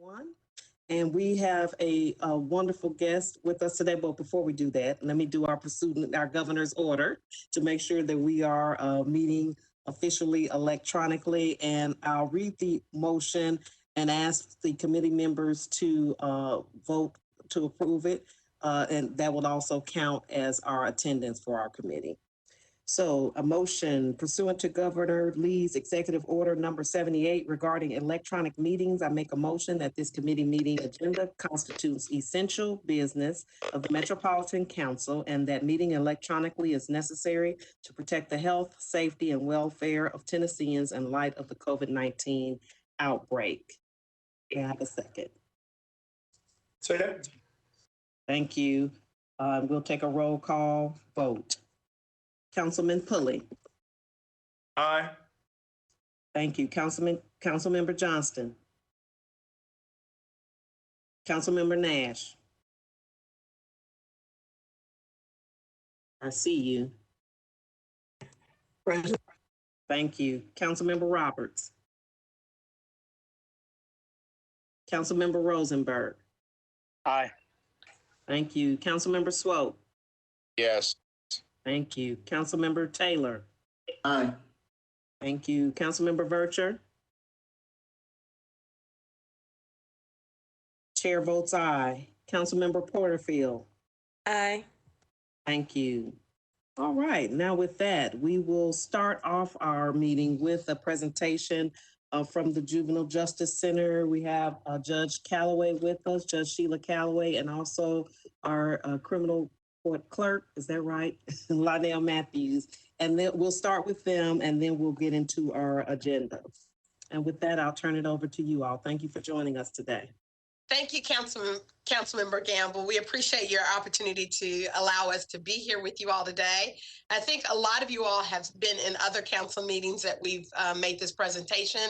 everyone. And we have a wonderful guest with us today. But before we do that, let me do our pursuit, our governor's order to make sure that we are meeting officially electronically. And I'll read the motion and ask the committee members to vote to approve it. And that would also count as our attendance for our committee. So a motion pursuant to Governor Lee's executive order number 78 regarding electronic meetings. I make a motion that this committee meeting agenda constitutes essential business of the Metropolitan Council and that meeting electronically is necessary to protect the health, safety, and welfare of Tennesseans in light of the COVID-19 outbreak. May I have a second? Second. Thank you. We'll take a roll call vote. Councilman Pulley. Aye. Thank you. Councilmember Johnston. Councilmember Nash. I see you. Present. Thank you. Councilmember Roberts. Councilmember Rosenberg. Aye. Thank you. Councilmember Swope. Yes. Thank you. Councilmember Taylor. Aye. Thank you. Councilmember Vercher. Chair votes aye. Councilmember Porterfield. Aye. Thank you. All right. Now with that, we will start off our meeting with a presentation from the Juvenile Justice Center. We have Judge Calloway with us, Judge Sheila Calloway, and also our criminal court clerk, is that right? Lionel Matthews. And then we'll start with them and then we'll get into our agenda. And with that, I'll turn it over to you all. Thank you for joining us today. Thank you, Councilmember Gamble. We appreciate your opportunity to allow us to be here with you all today. I think a lot of you all have been in other council meetings that we've made this presentation.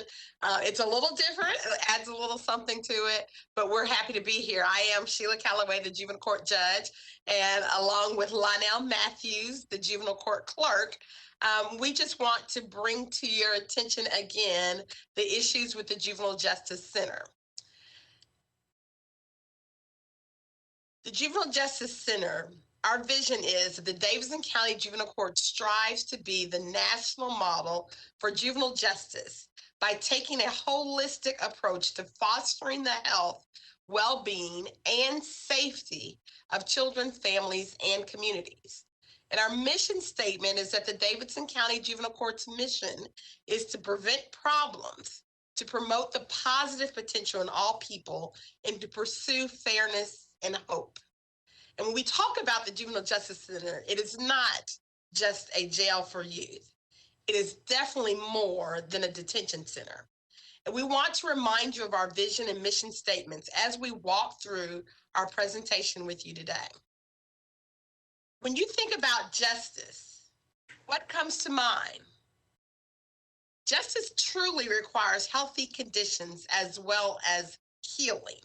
It's a little different, it adds a little something to it, but we're happy to be here. I am Sheila Calloway, the juvenile court judge, and along with Lionel Matthews, the juvenile court clerk, we just want to bring to your attention again the issues with the Juvenile Justice Center. The Juvenile Justice Center, our vision is that the Davidson County Juvenile Court strives to be the national model for juvenile justice by taking a holistic approach to fostering the health, well-being, and safety of children, families, and communities. And our mission statement is that the Davidson County Juvenile Court's mission is to prevent problems, to promote the positive potential in all people, and to pursue fairness and hope. And when we talk about the Juvenile Justice Center, it is not just a jail for youth. It is definitely more than a detention center. And we want to remind you of our vision and mission statements as we walk through our presentation with you today. When you think about justice, what comes to mind? Justice truly requires healthy conditions as well as healing.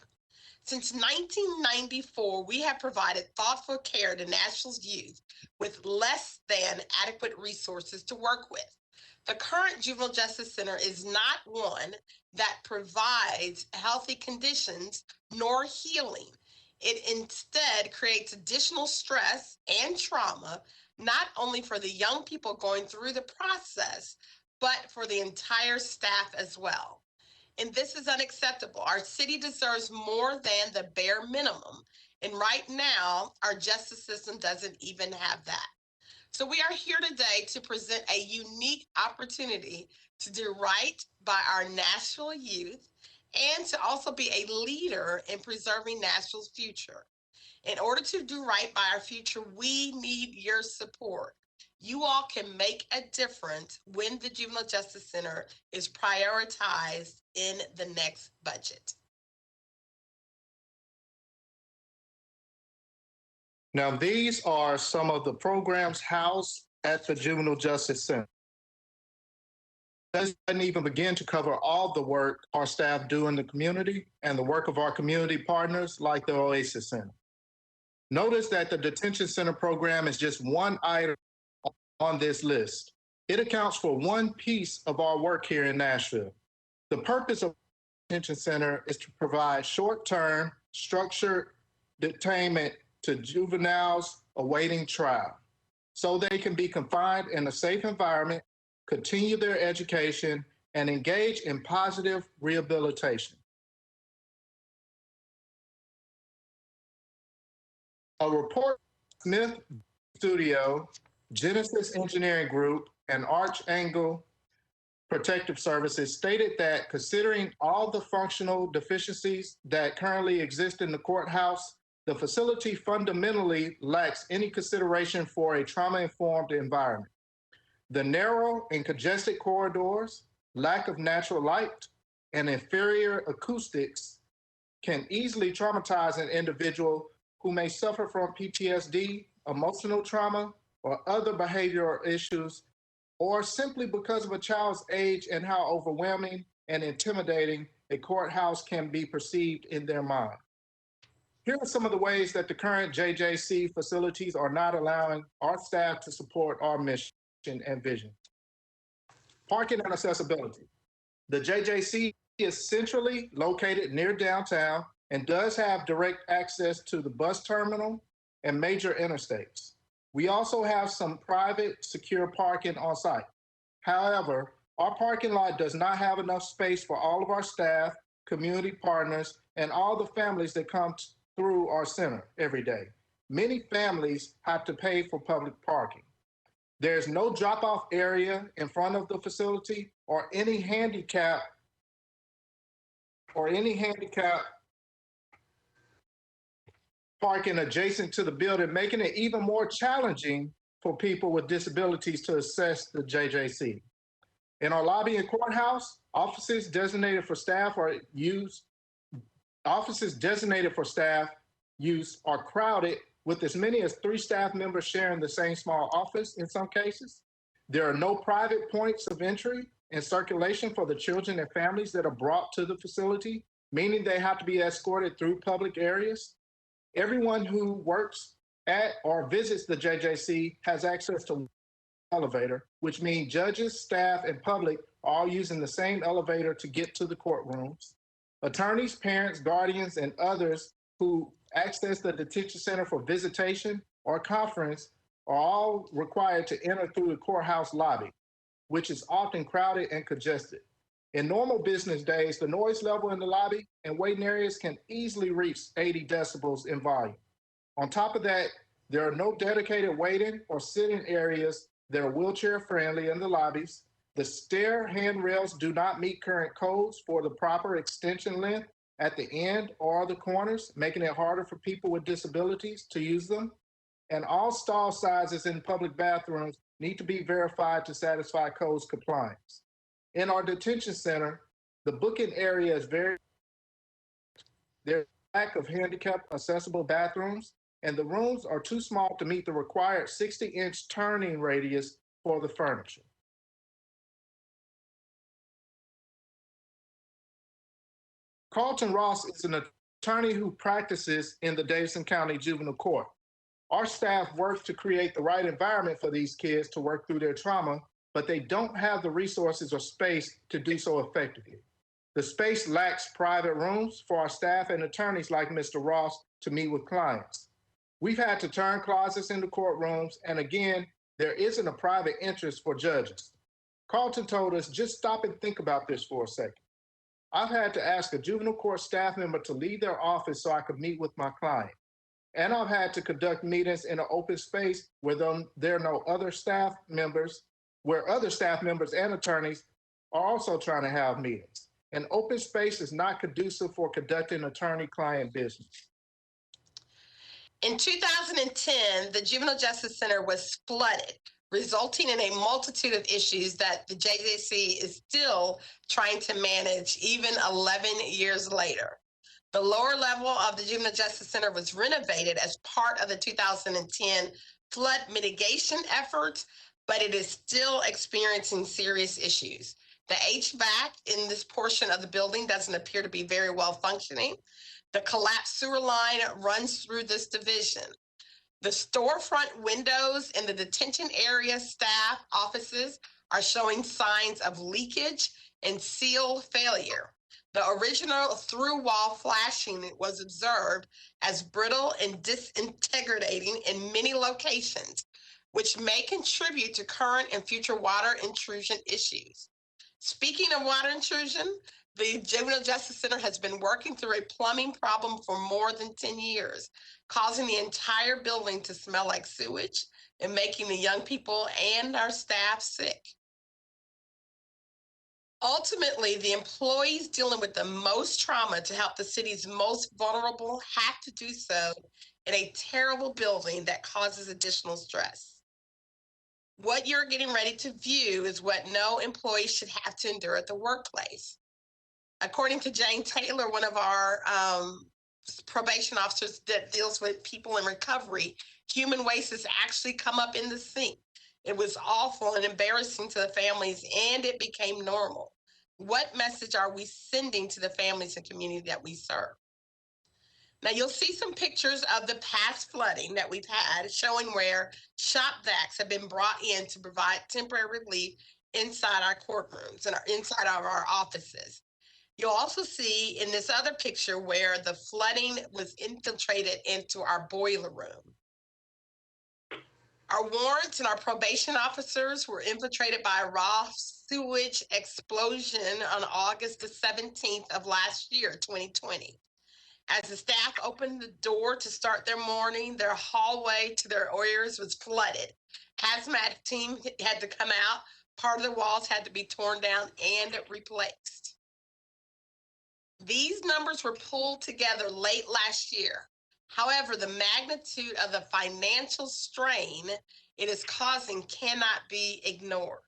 Since 1994, we have provided thoughtful care to Nashville's youth with less than adequate resources to work with. The current Juvenile Justice Center is not one that provides healthy conditions nor healing. It instead creates additional stress and trauma, not only for the young people going through the process, but for the entire staff as well. And this is unacceptable. Our city deserves more than the bare minimum. And right now, our justice system doesn't even have that. So we are here today to present a unique opportunity to do right by our Nashville youth and to also be a leader in preserving Nashville's future. In order to do right by our future, we need your support. You all can make a difference when the Juvenile Justice Center is prioritized in the next budget. Now, these are some of the programs housed at the Juvenile Justice Center. Doesn't even begin to cover all the work our staff do in the community and the work of our community partners like the Oasis Center. Notice that the detention center program is just one item on this list. It accounts for one piece of our work here in Nashville. The purpose of Detention Center is to provide short-term, structured detainment to juveniles awaiting trial, so they can be confined in a safe environment, continue their education, and engage in positive rehabilitation. A report from Smith Studio, Genesis Engineering Group, and Arch Angle Protective Services stated that considering all the functional deficiencies that currently exist in the courthouse, the facility fundamentally lacks any consideration for a trauma-informed environment. The narrow and congested corridors, lack of natural light, and inferior acoustics can easily traumatize an individual who may suffer from PTSD, emotional trauma, or other behavioral issues, or simply because of a child's age and how overwhelming and intimidating a courthouse can be perceived in their mind. Here are some of the ways that the current JJC facilities are not allowing our staff to support our mission and vision. Parking and accessibility. The JJC is centrally located near downtown and does have direct access to the bus terminal and major interstates. We also have some private secure parking on site. However, our parking lot does not have enough space for all of our staff, community partners, and all the families that come through our center every day. Many families have to pay for public parking. There's no drop-off area in front of the facility or any handicap parking adjacent to the building, making it even more challenging for people with disabilities to access the JJC. In our lobby and courthouse, offices designated for staff use are crowded with as many as 3 staff members sharing the same small office in some cases. There are no private points of entry and circulation for the children and families that are brought to the facility, meaning they have to be escorted through public areas. Everyone who works at or visits the JJC has access to one elevator, which means judges, staff, and public are all using the same elevator to get to the courtrooms. Attorneys, parents, guardians, and others who access the detention center for visitation or conference are all required to enter through the courthouse lobby, which is often crowded and congested. In normal business days, the noise level in the lobby and waiting areas can easily reach 80 decibels in volume. On top of that, there are no dedicated waiting or sitting areas that are wheelchair friendly in the lobbies. The stair handrails do not meet current codes for the proper extension length at the end or the corners, making it harder for people with disabilities to use them. And all stall sizes in public bathrooms need to be verified to satisfy codes compliance. In our detention center, the booking area is there's a lack of handicap accessible bathrooms, and the rooms are too small to meet the required 60-inch turning radius for the furniture. Carlton Ross is an attorney who practices in the Davidson County Juvenile Court. Our staff works to create the right environment for these kids to work through their trauma, but they don't have the resources or space to do so effectively. The space lacks private rooms for our staff and attorneys like Mr. Ross to meet with clients. We've had to turn closets into courtrooms, and again, there isn't a private interest for judges. Carlton told us, just stop and think about this for a second. I've had to ask a juvenile court staff member to leave their office so I could meet with my client. And I've had to conduct meetings in an open space where there are no other staff members, where other staff members and attorneys are also trying to have meetings. An open space is not conducive for conducting attorney-client business. In 2010, the Juvenile Justice Center was flooded, resulting in a multitude of issues that the JJC is still trying to manage even 11 years later. The lower level of the Juvenile Justice Center was renovated as part of the 2010 flood mitigation efforts, but it is still experiencing serious issues. The HVAC in this portion of the building doesn't appear to be very well functioning. The collapsed sewer line runs through this division. The storefront windows in the detention area staff offices are showing signs of leakage and seal failure. The original through-wall flashing was observed as brittle and disintegrating in many locations, which may contribute to current and future water intrusion issues. Speaking of water intrusion, the Juvenile Justice Center has been working through a plumbing problem for more than 10 years, causing the entire building to smell like sewage and making the young people and our staff sick. Ultimately, the employees dealing with the most trauma to help the city's most vulnerable have to do so in a terrible building that causes additional stress. What you're getting ready to view is what no employee should have to endure at the workplace. According to Jane Taylor, one of our probation officers that deals with people in recovery, human waste has actually come up in the sink. It was awful and embarrassing to the families, and it became normal. What message are we sending to the families and community that we serve? Now, you'll see some pictures of the past flooding that we've had, showing where shop vacs have been brought in to provide temporary relief inside our courtrooms and inside of our offices. You'll also see in this other picture where the flooding was infiltrated into our boiler room. Our warrants and our probation officers were infiltrated by a raw sewage explosion on August the 17th of last year, 2020. As the staff opened the door to start their morning, their hallway to their areas was flooded. Hazmat team had to come out. Part of the walls had to be torn down and replaced. These numbers were pulled together late last year. However, the magnitude of the financial strain it is causing cannot be ignored.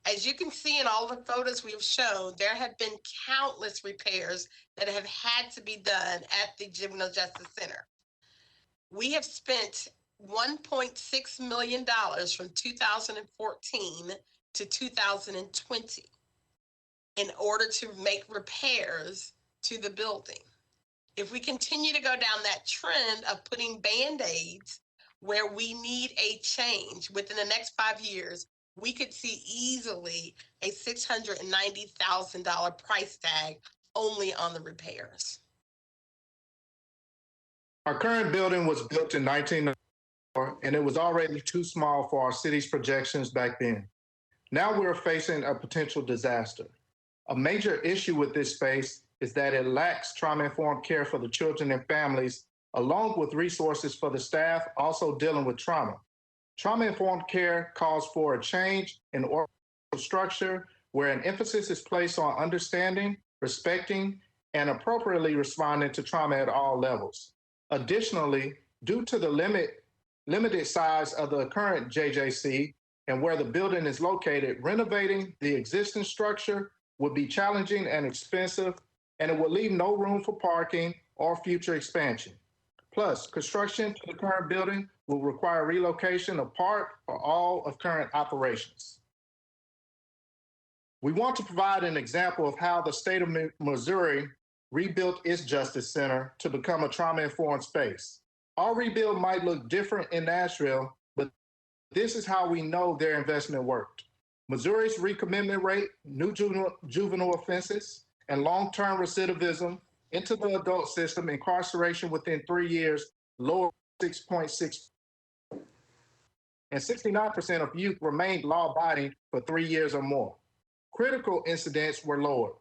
As you can see in all the photos we've shown, there have been countless repairs that have had to be done at the Juvenile Justice Center. We have spent $1.6 million from 2014 to 2020 in order to make repairs to the building. If we continue to go down that trend of putting Band-Aids where we need a change within the next 5 years, we could see easily a $690,000 price tag only on the repairs. Our current building was built in 1994, and it was already too small for our city's projections back then. Now we're facing a potential disaster. A major issue with this space is that it lacks trauma-informed care for the children and families, along with resources for the staff also dealing with trauma. Trauma-informed care calls for a change in organizational structure where an emphasis is placed on understanding, respecting, and appropriately responding to trauma at all levels. Additionally, due to the limited size of the current JJC and where the building is located, renovating the existing structure would be challenging and expensive, and it will leave no room for parking or future expansion. Plus, construction to the current building will require relocation of part or all of current operations. We want to provide an example of how the state of Missouri rebuilt its Justice Center to become a trauma-informed space. Our rebuild might look different in Nashville, but this is how we know their investment worked. Missouri's recommitment rate, new juvenile offenses, and long-term recidivism into the adult system, incarceration within 3 years, lower 6.6%. And 69% of youth remained law-abiding for 3 years or more. Critical incidents were lowered.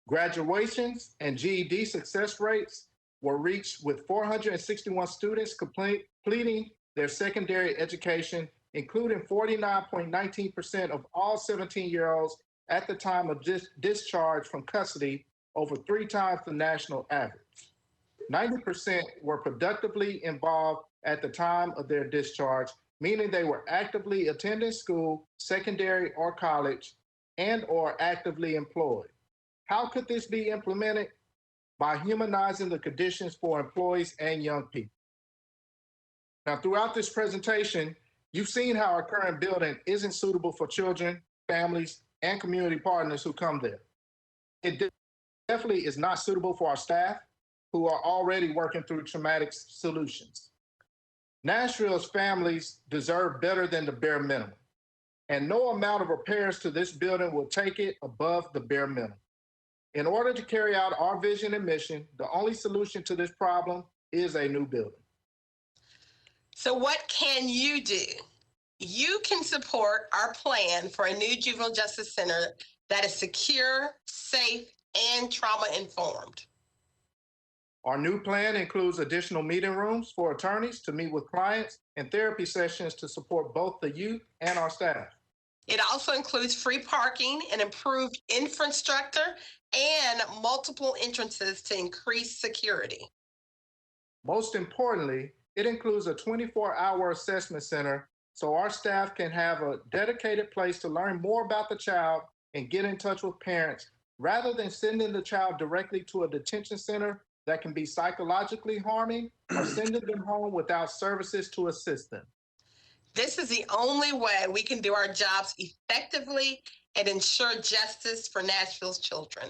Graduations and GED success rates were reached with 461 students completing their secondary education, including 49.19% of all 17-year-olds at the time of discharge from custody, over 3 times the national average. 90% were productively involved at the time of their discharge, meaning they were actively attending school, secondary or college, and or actively employed. How could this be implemented? By humanizing the conditions for employees and young people. Now, throughout this presentation, you've seen how our current building isn't suitable for children, families, and community partners who come there. It definitely is not suitable for our staff who are already working through traumatic solutions. Nashville's families deserve better than the bare minimum, and no amount of repairs to this building will take it above the bare minimum. In order to carry out our vision and mission, the only solution to this problem is a new building. So what can you do? You can support our plan for a new juvenile justice center that is secure, safe, and trauma-informed. Our new plan includes additional meeting rooms for attorneys to meet with clients and therapy sessions to support both the youth and our staff. It also includes free parking and improved infrastructure and multiple entrances to increase security. Most importantly, it includes a 24-hour assessment center so our staff can have a dedicated place to learn more about the child and get in touch with parents rather than sending the child directly to a detention center that can be psychologically harming or sending them home without services to assist them. This is the only way we can do our jobs effectively and ensure justice for Nashville's children.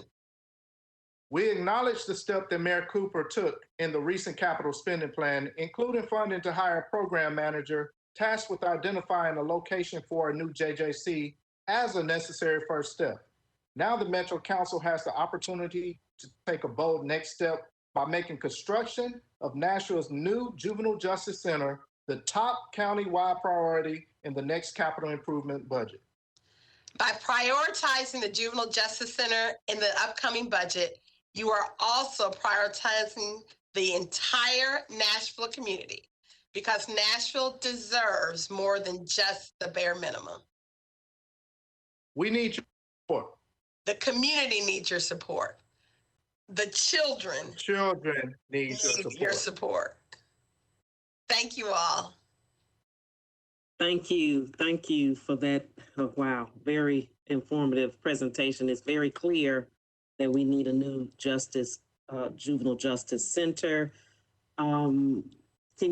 We acknowledge the step that Mayor Cooper took in the recent capital spending plan, including funding to hire a program manager tasked with identifying a location for a new JJC as a necessary first step. Now the Metro Council has the opportunity to take a bold next step by making construction of Nashville's new Juvenile Justice Center the top county-wide priority in the next capital improvement budget. By prioritizing the Juvenile Justice Center in the upcoming budget, you are also prioritizing the entire Nashville community because Nashville deserves more than just the bare minimum. We need your support. The community needs your support. The children need your support. Thank you all. Thank you. Thank you for that. Oh, wow. Very informative presentation. It's very clear that we need a new juvenile justice center. Can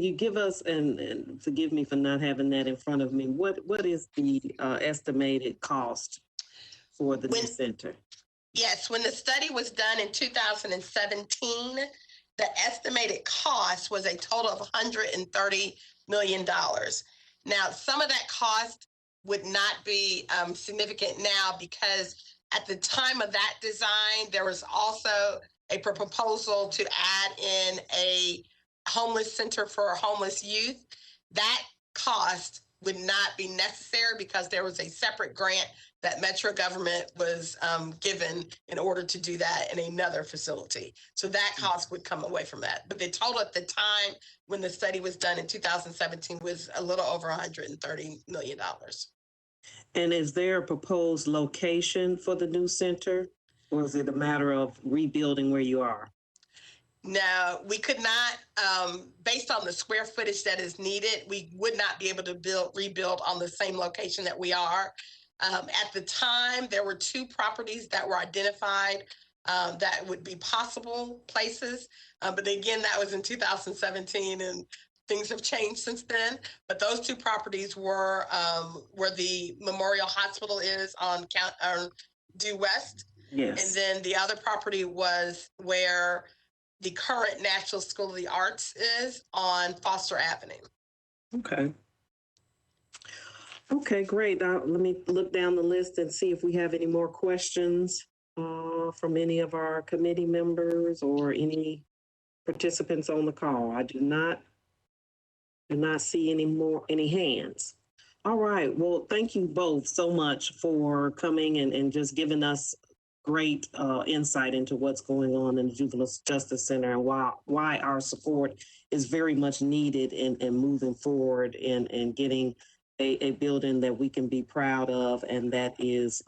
you give us, and forgive me for not having that in front of me, what is the estimated cost for the new center? Yes, when the study was done in 2017, the estimated cost was a total of $130 million. Now, some of that cost would not be significant now because at the time of that design, there was also a proposal to add in a homeless center for homeless youth. That cost would not be necessary because there was a separate grant that Metro government was given in order to do that in another facility. So that cost would come away from that. But the total at the time when the study was done in 2017 was a little over $130 million. And is there a proposed location for the new center, or is it a matter of rebuilding where you are? No, we could not, based on the square footage that is needed, we would not be able to rebuild on the same location that we are. At the time, there were 2 properties that were identified that would be possible places. But again, that was in 2017 and things have changed since then. But those 2 properties were where the Memorial Hospital is on Due West. Yes. And then the other property was where the current Nashville School of the Arts is on Foster Avenue. Okay. Okay, great. Let me look down the list and see if we have any more questions from any of our committee members or any participants on the call. I do not see any hands. All right. Well, thank you both so much for coming and just giving us great insight into what's going on in the Juvenile Justice Center and why our support is very much needed in moving forward and getting a building that we can be proud of and that is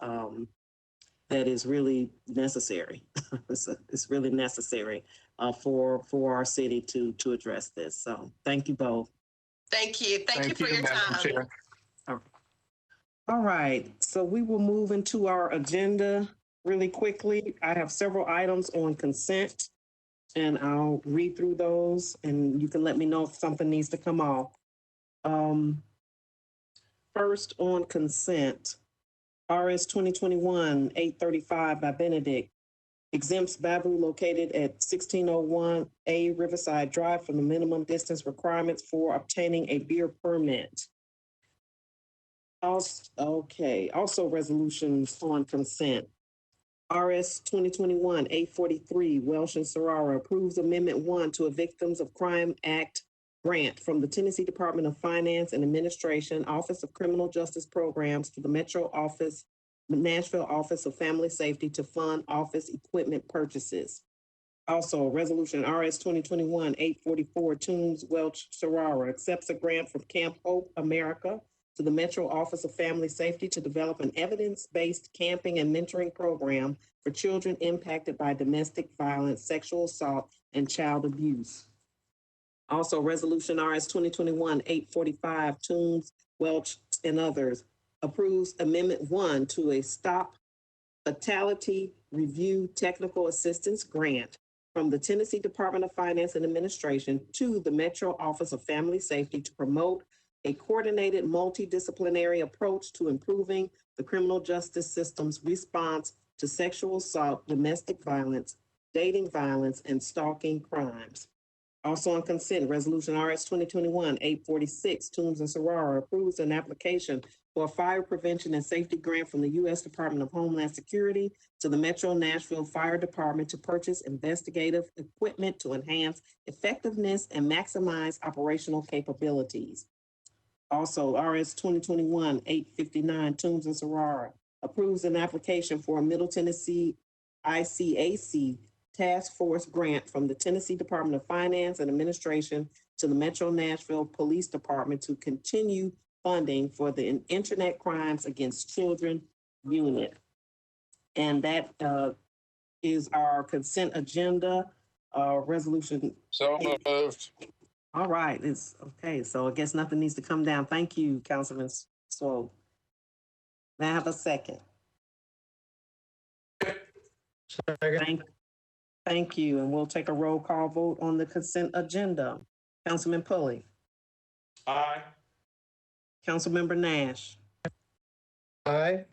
really necessary. It's really necessary for our city to address this. So thank you both. Thank you. Thank you for your time. All right. So we will move into our agenda really quickly. I have several items on consent and I'll read through those and you can let me know if something needs to come off. First on consent, RS 2021-835 by Benedict exempts Bavu located at 1601A Riverside Drive from the minimum distance requirements for obtaining a beer permit. Also resolutions on consent. RS 2021-843, Welsh and Sorara approves Amendment 1 to a Victims of Crime Act grant from the Tennessee Department of Finance and Administration, Office of Criminal Justice Programs to the Nashville Office of Family Safety to fund office equipment purchases. Also, Resolution RS 2021-844, Toombs Welch Sorara accepts a grant from Camp Hope America to the Metro Office of Family Safety to develop an evidence-based camping and mentoring program for children impacted by domestic violence, sexual assault, and child abuse. Also, Resolution RS 2021-845, Toombs, Welch, and others approves Amendment 1 to a Stop Fatality Review Technical Assistance Grant from the Tennessee Department of Finance and Administration to the Metro Office of Family Safety to promote a coordinated multidisciplinary approach to improving the criminal justice system's response to sexual assault, domestic violence, dating violence, and stalking crimes. Also on consent, Resolution RS 2021-846, Toombs and Sorara approves an application for a fire prevention and safety grant from the U.S. Department of Homeland Security to the Metro Nashville Fire Department to purchase investigative equipment to enhance effectiveness and maximize operational capabilities. Also, RS 2021-859, Toombs and Sorara approves an application for a Middle Tennessee ICAC Task Force grant from the Tennessee Department of Finance and Administration to the Metro Nashville Police Department to continue funding for the Internet Crimes Against Children unit. And that is our consent agenda resolution. So moved. All right, it's okay. So I guess nothing needs to come down. Thank you, Councilman Swope. May I have a second? Thank you, and we'll take a roll call vote on the consent agenda. Councilman Pulley, Aye. Councilmember Nash, Aye.